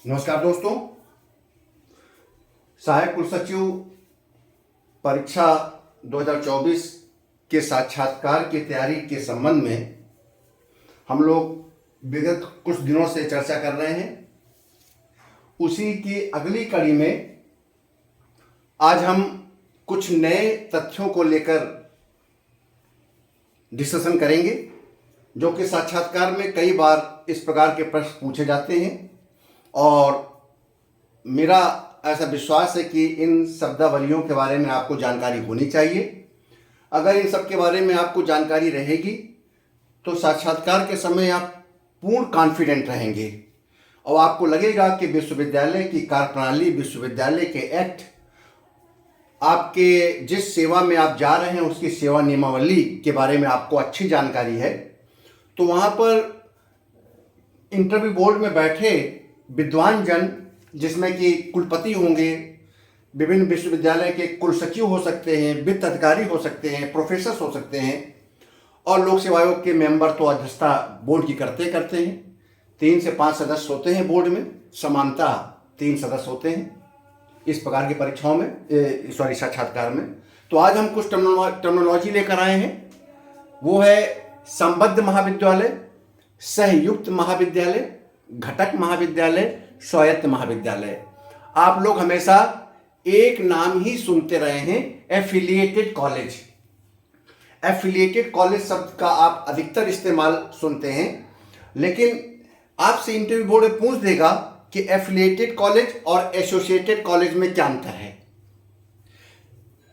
नमस्कार दोस्तों। सहायक कुल सचिव परीक्षा 2024 के साक्षात्कार की तैयारी के संबंध में हम लोग विगत कुछ दिनों से चर्चा कर रहे हैं। उसी की अगली कड़ी में आज हम कुछ नए तथ्यों को लेकर डिस्कशन करेंगे, जो कि साक्षात्कार में कई बार इस प्रकार के प्रश्न पूछे जाते हैं और मेरा ऐसा विश्वास है कि इन शब्दावलियों के बारे में आपको जानकारी होनी चाहिए। अगर इन सब के बारे में आपको जानकारी रहेगी तो साक्षात्कार के समय आप पूर्ण कॉन्फिडेंट रहेंगे और आपको लगेगा कि विश्वविद्यालय की कार्यप्रणाली, विश्वविद्यालय के एक्ट, आपके जिस सेवा में आप जा रहे हैं उसकी सेवा नियमावली के बारे में आपको अच्छी जानकारी है। तो वहाँ पर इंटरव्यू बोर्ड में बैठे विद्वान जन, जिसमें कि कुलपति होंगे, विभिन्न विश्वविद्यालय के कुल सचिव हो सकते हैं, वित्त अधिकारी हो सकते हैं, प्रोफेसर हो सकते हैं और लोक सेवा आयोग के मेंबर तो अध्यक्षता बोर्ड की करते हैं। 3 से 5 सदस्य होते हैं बोर्ड में, समानतः 3 सदस्य होते हैं इस प्रकार की परीक्षाओं में, साक्षात्कार में। तो आज हम कुछ टर्मिनोलॉजी लेकर आए हैं। वो है संबद्ध महाविद्यालय, सहयुक्त महाविद्यालय, घटक महाविद्यालय, स्वायत्त महाविद्यालय। आप लोग हमेशा एक नाम ही सुनते रहे हैं, एफिलिएटेड कॉलेज। एफिलिएटेड कॉलेज शब्द का आप अधिकतर इस्तेमाल सुनते हैं, लेकिन आपसे इंटरव्यू बोर्ड पूछ देगा कि एफिलिएटेड कॉलेज और एसोसिएटेड कॉलेज में क्या अंतर है।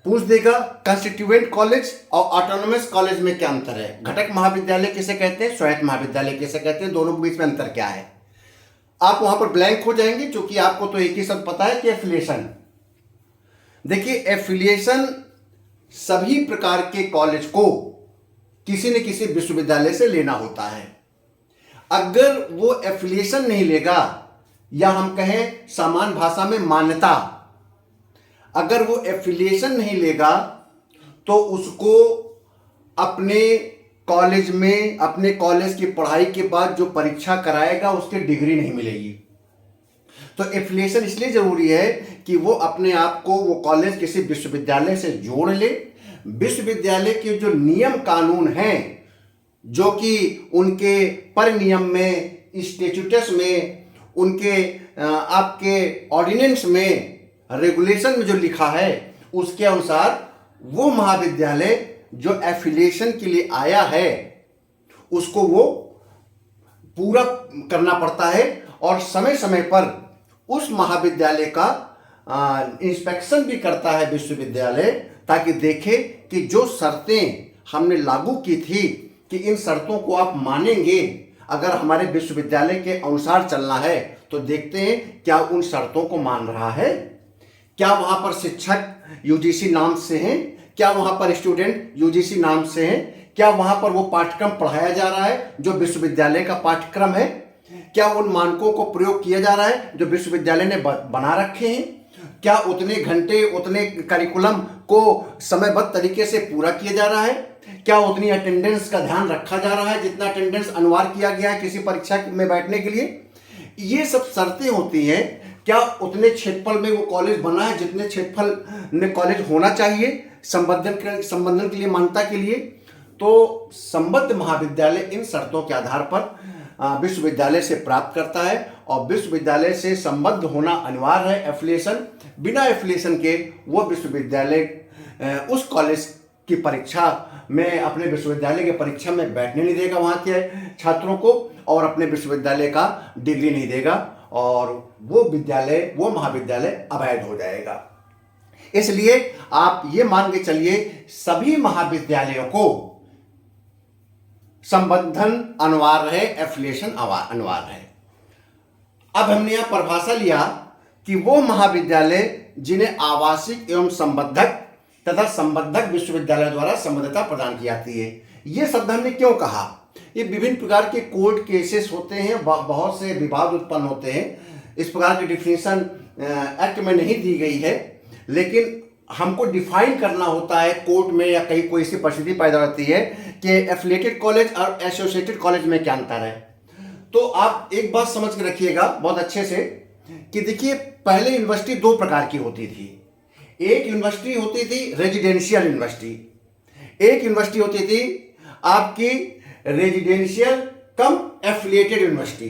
पूछ देगा कंस्टिट्यूएंट कॉलेज और ऑटोनोमस कॉलेज में क्या अंतर है। घटक महाविद्यालय किसे कहते हैं, स्वायत्त महाविद्यालय किसे कहते हैं, दोनों के बीच में अंतर क्या है। आप वहां पर ब्लैंक हो जाएंगे, क्योंकि आपको तो एक ही शब्द पता है कि एफिलिएशन। देखिए, एफिलिएशन सभी प्रकार के कॉलेज को किसी न किसी विश्वविद्यालय से लेना होता है। अगर वो एफिलिएशन नहीं लेगा, या हम कहें सामान्य भाषा में मान्यता, अगर वो एफिलिएशन नहीं लेगा तो उसको अपने कॉलेज में, अपने कॉलेज की पढ़ाई के बाद जो परीक्षा कराएगा उसकी डिग्री नहीं मिलेगी। तो एफिलिएशन इसलिए जरूरी है कि वो अपने आप को, वो कॉलेज किसी विश्वविद्यालय से जोड़ ले। विश्वविद्यालय के जो नियम कानून हैं, जो कि उनके परिनियम में, स्टेट्यूटस में, उनके आपके ऑर्डिनेंस में, रेगुलेशन में जो लिखा है, उसके अनुसार वो महाविद्यालय जो एफिलिएशन के लिए आया है उसको वो पूरा करना पड़ता है और समय समय पर उस महाविद्यालय का इंस्पेक्शन भी करता है विश्वविद्यालय, ताकि देखे कि जो शर्तें हमने लागू की थी कि इन शर्तों को आप मानेंगे। अगर हमारे विश्वविद्यालय के अनुसार चलना है तो देखते हैं क्या उन शर्तों को मान रहा है, क्या वहां पर शिक्षक यूजीसी नाम से हैं, क्या वहां पर स्टूडेंट यूजीसी नाम से हैं, क्या वहां पर वो पाठ्यक्रम पढ़ाया जा रहा है जो विश्वविद्यालय का पाठ्यक्रम है, क्या उन मानकों को प्रयोग किया जा रहा है जो विश्वविद्यालय ने बना रखे हैं, क्या उतने घंटे, उतने करिकुलम को समयबद्ध तरीके से पूरा किया जा रहा है, क्या उतनी अटेंडेंस का ध्यान रखा जा रहा है जितना अटेंडेंस अनिवार्य किया गया है किसी परीक्षा में बैठने के लिए। ये सब शर्तें होती हैं। क्या उतने क्षेत्रफल में वो कॉलेज बना है जितने क्षेत्रफल में कॉलेज होना चाहिए संबंधन के लिए, मान्यता के लिए। तो संबद्ध महाविद्यालय इन शर्तों के आधार पर विश्वविद्यालय से प्राप्त करता है और विश्वविद्यालय से संबद्ध होना अनिवार्य है। एफिलिएशन, बिना एफिलिएशन के वो विश्वविद्यालय उस कॉलेज की परीक्षा में, अपने विश्वविद्यालय की परीक्षा में बैठने नहीं देगा वहाँ के छात्रों को, और अपने विश्वविद्यालय का डिग्री नहीं देगा और वो विद्यालय, वो महाविद्यालय अवैध हो जाएगा। इसलिए आप ये मान के चलिए, सभी महाविद्यालयों को संबंधन अनिवार्य है, एफिलिएशन अनिवार्य है। अब हमने यह परिभाषा लिया कि वो महाविद्यालय जिन्हें आवासिक एवं संबद्धक तथा संबद्धक विश्वविद्यालय द्वारा संबद्धता प्रदान की जाती है। ये शब्द हमने क्यों कहा? ये विभिन्न प्रकार के कोर्ट केसेस होते हैं, बहुत से विवाद उत्पन्न होते हैं। इस प्रकार की डिफिनेशन एक्ट में नहीं दी गई है, लेकिन हमको डिफाइन करना होता है कोर्ट में, या कहीं कोई सी परिस्थिति पैदा होती है कि एफिलिएटेड कॉलेज और एसोसिएटेड कॉलेज में क्या अंतर है। तो आप एक बात समझ के रखिएगा बहुत अच्छे से कि देखिए पहले यूनिवर्सिटी दो प्रकार की होती थी। एक यूनिवर्सिटी होती थी रेजिडेंशियल यूनिवर्सिटी, एक यूनिवर्सिटी होती थी आपकी रेजिडेंशियल कम एफिलिएटेड यूनिवर्सिटी।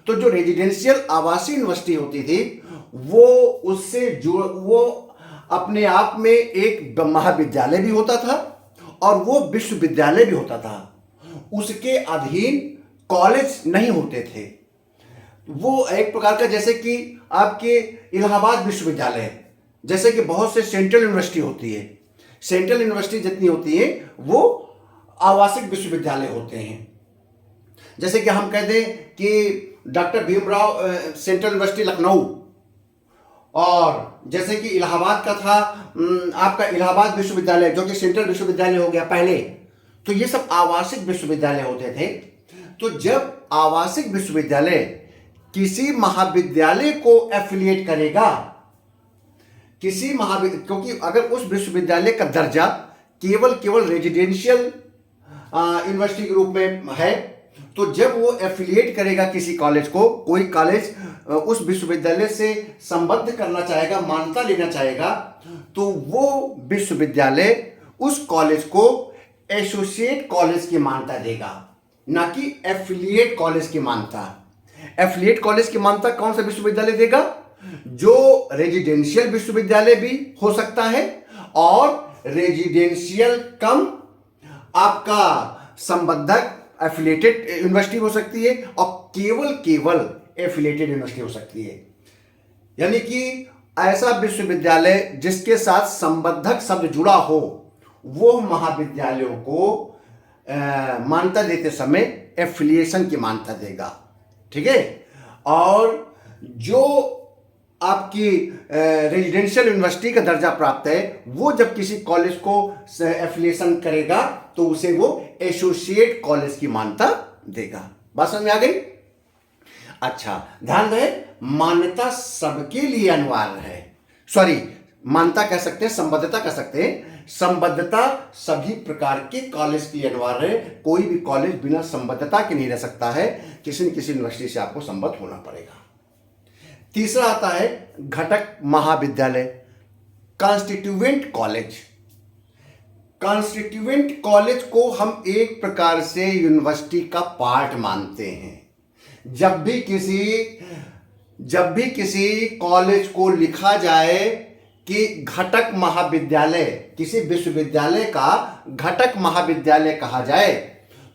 तो जो रेजिडेंशियल आवासीय यूनिवर्सिटी होती थी वो उससे जुड़ वो अपने आप में एक महाविद्यालय भी होता था और वो विश्वविद्यालय भी होता था। उसके अधीन कॉलेज नहीं होते थे। वो एक प्रकार का, जैसे कि आपके इलाहाबाद विश्वविद्यालय, जैसे कि बहुत से सेंट्रल यूनिवर्सिटी होती है, सेंट्रल यूनिवर्सिटी जितनी होती है वो आवासिक विश्वविद्यालय होते हैं। जैसे कि हम कह दें कि doctor Bhimrao central university Lucknow, और जैसे कि इलाहाबाद का था आपका इलाहाबाद विश्वविद्यालय जो कि सेंट्रल विश्वविद्यालय हो गया पहले। तो ये सब आवासिक विश्वविद्यालय होते थे। तो जब आवासिक विश्वविद्यालय किसी महाविद्यालय को एफिलिएट करेगा, किसी महाविद्यालय, क्योंकि अगर उस विश्वविद्यालय का दर्जा केवल रेजिडेंशियल यूनिवर्सिटी के रूप में है, तो जब वो एफिलिएट करेगा किसी कॉलेज को, कोई कॉलेज उस विश्वविद्यालय से संबद्ध करना चाहेगा, मान्यता लेना चाहेगा, तो वो विश्वविद्यालय उस कॉलेज को एसोसिएट कॉलेज की मान्यता देगा, ना कि एफिलिएट कॉलेज की मान्यता। एफिलिएट कॉलेज की मान्यता कौन सा विश्वविद्यालय देगा? जो रेजिडेंशियल विश्वविद्यालय भी हो सकता है और रेजिडेंशियल कम आपका संबद्धक एफिलिएटेड यूनिवर्सिटी हो सकती है और केवल एफिलिएटेड यूनिवर्सिटी हो सकती है। यानी कि ऐसा विश्वविद्यालय जिसके साथ संबद्धक शब्द जुड़ा हो, वो महाविद्यालयों को मान्यता देते समय एफिलिएशन की मान्यता देगा। ठीक है। और जो आपकी रेजिडेंशियल यूनिवर्सिटी का दर्जा प्राप्त है, वो जब किसी कॉलेज को एफिलिएशन करेगा तो उसे वो एसोसिएट कॉलेज की मान्यता देगा। बात समझ में आ गई? अच्छा, ध्यान रहे, मान्यता सबके लिए अनिवार्य है। सॉरी, मान्यता कह सकते हैं, संबद्धता कह सकते हैं। संबद्धता सभी प्रकार के कॉलेज की अनिवार्य है। कोई भी कॉलेज बिना संबद्धता के नहीं रह सकता है। किसी न किसी यूनिवर्सिटी से आपको संबद्ध होना पड़ेगा। तीसरा आता है घटक महाविद्यालय, कॉन्स्टिट्यूएंट कॉलेज। कॉन्स्टिट्यूएंट कॉलेज को हम एक प्रकार से यूनिवर्सिटी का पार्ट मानते हैं। जब भी किसी कॉलेज को लिखा जाए कि घटक महाविद्यालय, किसी विश्वविद्यालय का घटक महाविद्यालय कहा जाए,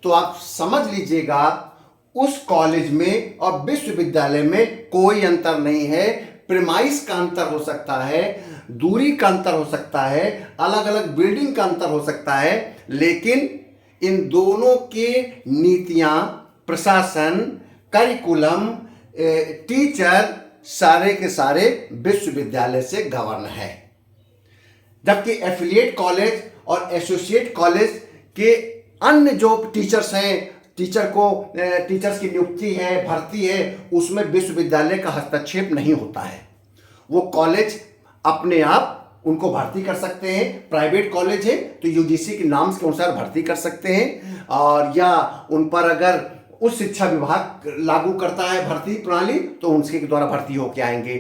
तो आप समझ लीजिएगा उस कॉलेज में और विश्वविद्यालय में कोई अंतर नहीं है। प्रीमाइस का अंतर हो सकता है, दूरी का अंतर हो सकता है, अलग अलग बिल्डिंग का अंतर हो सकता है, लेकिन इन दोनों के नीतियां, प्रशासन, करिकुलम, टीचर सारे के सारे विश्वविद्यालय से गवर्न है। जबकि एफिलिएट कॉलेज और एसोसिएट कॉलेज के अन्य जो टीचर्स हैं, टीचर्स की नियुक्ति है, भर्ती है, उसमें विश्वविद्यालय का हस्तक्षेप नहीं होता है। वो कॉलेज अपने आप उनको भर्ती कर सकते हैं। प्राइवेट कॉलेज है तो यूजीसी के नाम के अनुसार भर्ती कर सकते हैं, और या उन पर अगर उच्च शिक्षा विभाग लागू करता है भर्ती प्रणाली तो उनके द्वारा भर्ती होके आएंगे।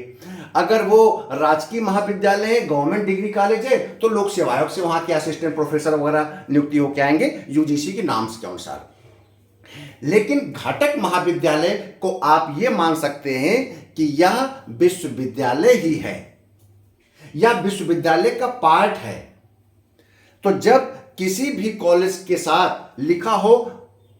अगर वो राजकीय महाविद्यालय है, गवर्नमेंट डिग्री कॉलेज है, तो लोक सेवा आयोग से वहां के असिस्टेंट प्रोफेसर वगैरह नियुक्ति होके आएंगे यूजीसी के नाम के अनुसार। लेकिन घटक महाविद्यालय को आप ये मान सकते हैं कि यह विश्वविद्यालय ही है या विश्वविद्यालय का पार्ट है। तो जब किसी भी कॉलेज के साथ लिखा हो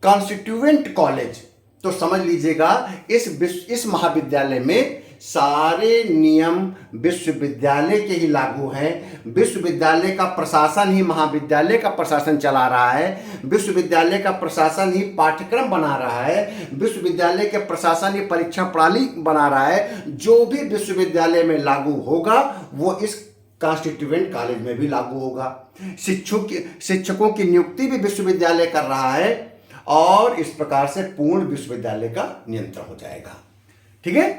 कॉन्स्टिट्यूएंट कॉलेज, तो समझ लीजिएगा इस महाविद्यालय में सारे नियम विश्वविद्यालय के ही लागू हैं। विश्वविद्यालय का प्रशासन ही महाविद्यालय का प्रशासन चला रहा है। विश्वविद्यालय का प्रशासन ही पाठ्यक्रम बना रहा है। विश्वविद्यालय के प्रशासन ही परीक्षा प्रणाली बना रहा है। जो भी विश्वविद्यालय में लागू होगा वो इस कॉन्स्टिट्यूएंट कॉलेज में भी लागू होगा। शिक्षकों की नियुक्ति भी विश्वविद्यालय कर रहा है और इस प्रकार से पूर्ण विश्वविद्यालय का नियंत्रण हो जाएगा। ठीक है,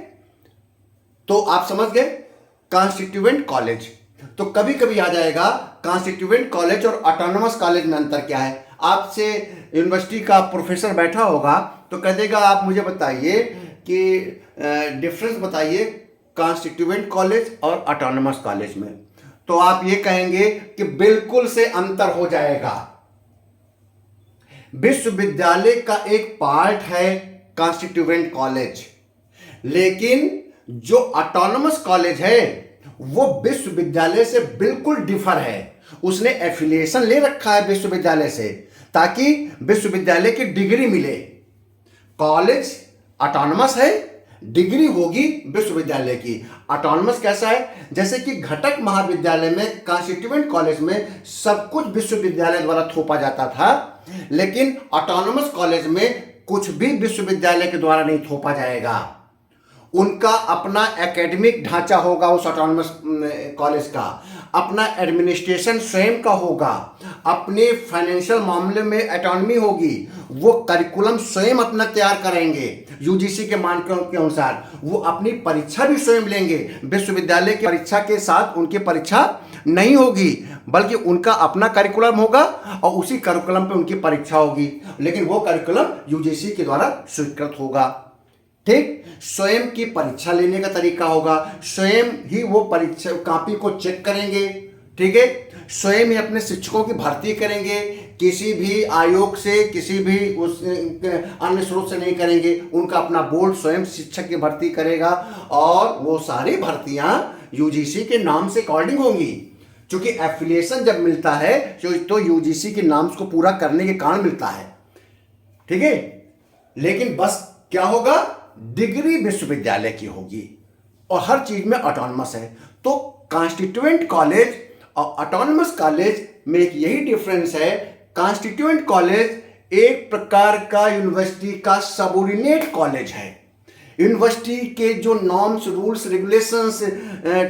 तो आप समझ गए कॉन्स्टिट्यूएंट कॉलेज। तो कभी कभी आ जाएगा कॉन्स्टिट्यूएंट कॉलेज और ऑटोनोमस कॉलेज में अंतर क्या है। आपसे यूनिवर्सिटी का प्रोफेसर बैठा होगा तो कह देगा आप मुझे बताइए कि डिफरेंस बताइए कॉन्स्टिट्यूएंट कॉलेज और ऑटोनमस कॉलेज में, तो आप ये कहेंगे कि बिल्कुल से अंतर हो जाएगा। विश्वविद्यालय का एक पार्ट है कॉन्स्टिट्यूएंट कॉलेज, लेकिन जो ऑटोनमस कॉलेज है वो विश्वविद्यालय से बिल्कुल डिफर है। उसने एफिलिएशन ले रखा है विश्वविद्यालय से ताकि विश्वविद्यालय की डिग्री मिले। कॉलेज ऑटोनमस है, डिग्री होगी विश्वविद्यालय की। ऑटोनमस कैसा है, जैसे कि घटक महाविद्यालय में कॉन्स्टिट्यूएंट कॉलेज में सब कुछ विश्वविद्यालय द्वारा थोपा जाता था, लेकिन ऑटोनमस कॉलेज में कुछ भी विश्वविद्यालय के द्वारा नहीं थोपा जाएगा। उनका अपना एकेडमिक ढांचा होगा, उस ऑटोनमस कॉलेज का अपना एडमिनिस्ट्रेशन स्वयं का होगा, अपने फाइनेंशियल मामले में ऑटोनॉमी होगी, वो करिकुलम स्वयं अपना तैयार करेंगे यूजीसी के मानकों के अनुसार, वो अपनी परीक्षा भी स्वयं लेंगे। विश्वविद्यालय की परीक्षा के साथ उनकी परीक्षा नहीं होगी, बल्कि उनका अपना करिकुलम होगा और उसी करिकुलम पे उनकी परीक्षा होगी, लेकिन वो करिकुलम यूजीसी के द्वारा स्वीकृत होगा। ठीक, स्वयं की परीक्षा लेने का तरीका होगा, स्वयं ही वो परीक्षा कॉपी को चेक करेंगे। ठीक है, स्वयं ही अपने शिक्षकों की भर्ती करेंगे, किसी भी आयोग से किसी भी उस अन्य स्रोत से नहीं करेंगे। उनका अपना बोर्ड स्वयं शिक्षक की भर्ती करेगा और वो सारी भर्तियां यूजीसी के नाम से अकॉर्डिंग होंगी, क्योंकि एफिलिएशन जब मिलता है तो यूजीसी के नाम को पूरा करने के कारण मिलता है। ठीक है, लेकिन बस क्या होगा, डिग्री विश्वविद्यालय की होगी और हर चीज में ऑटोनमस है। तो कॉन्स्टिट्यूएंट कॉलेज और ऑटोनमस कॉलेज में एक यही डिफरेंस है। कॉन्स्टिट्यूएंट कॉलेज एक प्रकार का यूनिवर्सिटी का सबऑर्डिनेट कॉलेज है। यूनिवर्सिटी के जो norms, rules, regulations,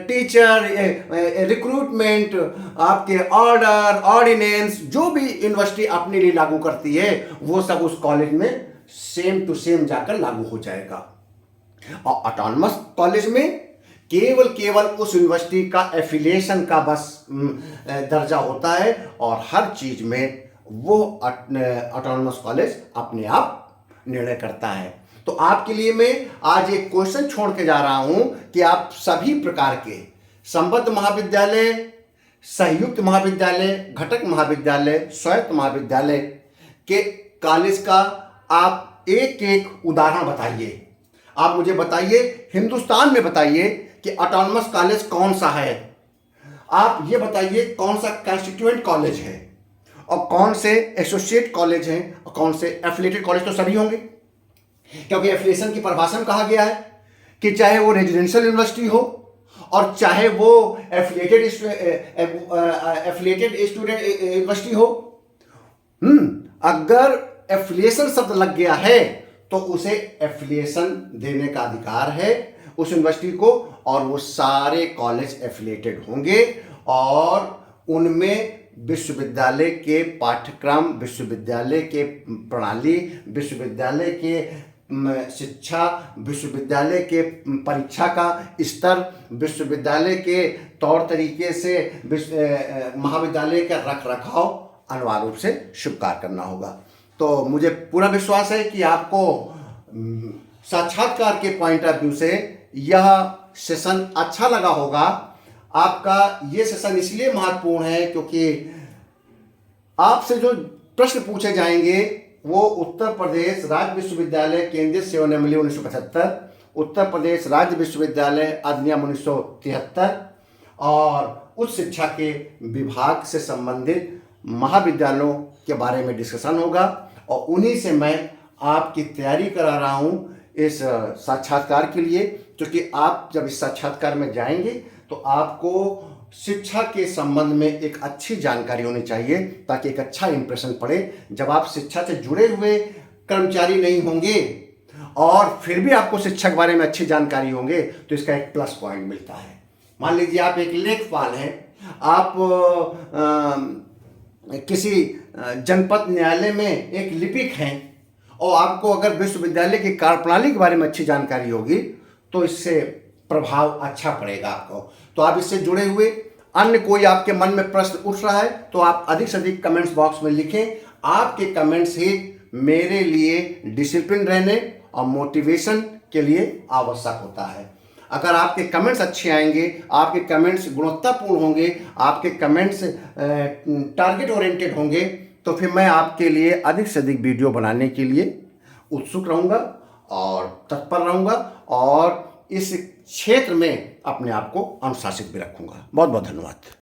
teacher, recruitment, आपके ऑर्डर, ऑर्डिनेंस, जो भी यूनिवर्सिटी अपने लिए लागू करती है वो सब उस कॉलेज में सेम टू सेम जाकर लागू हो जाएगा। और ऑटोनमस कॉलेज में केवल उस यूनिवर्सिटी का एफिलिएशन का बस दर्जा होता है और हर चीज में वो ऑटोनमस कॉलेज अपने आप निर्णय करता है। तो आपके लिए मैं आज एक क्वेश्चन छोड़ के जा रहा हूं कि आप सभी प्रकार के संबद्ध महाविद्यालय, संयुक्त महाविद्यालय, घटक महाविद्यालय, स्वायत्त महाविद्यालय के कॉलेज का आप एक एक उदाहरण बताइए। आप मुझे बताइए, हिंदुस्तान में बताइए कि ऑटोनमस कॉलेज कौन सा है। आप ये बताइए कौन सा कॉन्स्टिट्यूएंट कॉलेज है और कौन से एसोसिएट कॉलेज हैं और कौन से एफिलिएटेड कॉलेज। तो सभी होंगे, क्योंकि एफिलिएशन की परिभाषा में कहा गया है कि चाहे वो रेजिडेंशियल यूनिवर्सिटी हो और चाहे वो एफिलिएटेड स्टूडेंट यूनिवर्सिटी हो। अगर एफिलिएशन शब्द लग गया है तो उसे एफिलिएशन देने का अधिकार है उस यूनिवर्सिटी को, और वो सारे कॉलेज एफिलिएटेड होंगे और उनमें विश्वविद्यालय के पाठ्यक्रम, विश्वविद्यालय के प्रणाली, विश्वविद्यालय के शिक्षा, विश्वविद्यालय के परीक्षा का स्तर, विश्वविद्यालय के तौर तरीके से महाविद्यालय का रख रखाव अनिवार्य रूप से स्वीकार करना होगा। तो मुझे पूरा विश्वास है कि आपको साक्षात्कार के पॉइंट ऑफ व्यू से यह सेशन अच्छा लगा होगा। आपका ये सेशन इसलिए महत्वपूर्ण है क्योंकि आपसे जो प्रश्न पूछे जाएंगे वो उत्तर प्रदेश राज्य विश्वविद्यालय केंद्रीय सेवानियमावली 1975, उत्तर प्रदेश राज्य विश्वविद्यालय अधिनियम 1973 और उच्च शिक्षा के विभाग से संबंधित महाविद्यालयों के बारे में डिस्कशन होगा और उन्हीं से मैं आपकी तैयारी करा रहा हूँ इस साक्षात्कार के लिए, क्योंकि आप जब इस साक्षात्कार में जाएंगे तो आपको शिक्षा के संबंध में एक अच्छी जानकारी होनी चाहिए ताकि एक अच्छा इंप्रेशन पड़े। जब आप शिक्षा से जुड़े हुए कर्मचारी नहीं होंगे और फिर भी आपको शिक्षा के बारे में अच्छी जानकारी होंगे तो इसका एक प्लस पॉइंट मिलता है। मान लीजिए आप एक लेखपाल हैं, आप किसी जनपद न्यायालय में एक लिपिक हैं और आपको अगर विश्वविद्यालय की कार्यप्रणाली के बारे में अच्छी जानकारी होगी तो इससे प्रभाव अच्छा पड़ेगा आपको। तो आप इससे जुड़े हुए अन्य कोई आपके मन में प्रश्न उठ रहा है तो आप अधिक से अधिक कमेंट्स बॉक्स में लिखें। आपके कमेंट्स ही मेरे लिए डिसिप्लिन रहने और मोटिवेशन के लिए आवश्यक होता है। अगर आपके कमेंट्स अच्छे आएंगे, आपके कमेंट्स गुणवत्तापूर्ण होंगे, आपके कमेंट्स टारगेट ओरिएंटेड होंगे, तो फिर मैं आपके लिए अधिक से अधिक वीडियो बनाने के लिए उत्सुक रहूँगा और तत्पर रहूँगा और इस क्षेत्र में अपने आप को अनुशासित भी रखूँगा। बहुत बहुत धन्यवाद।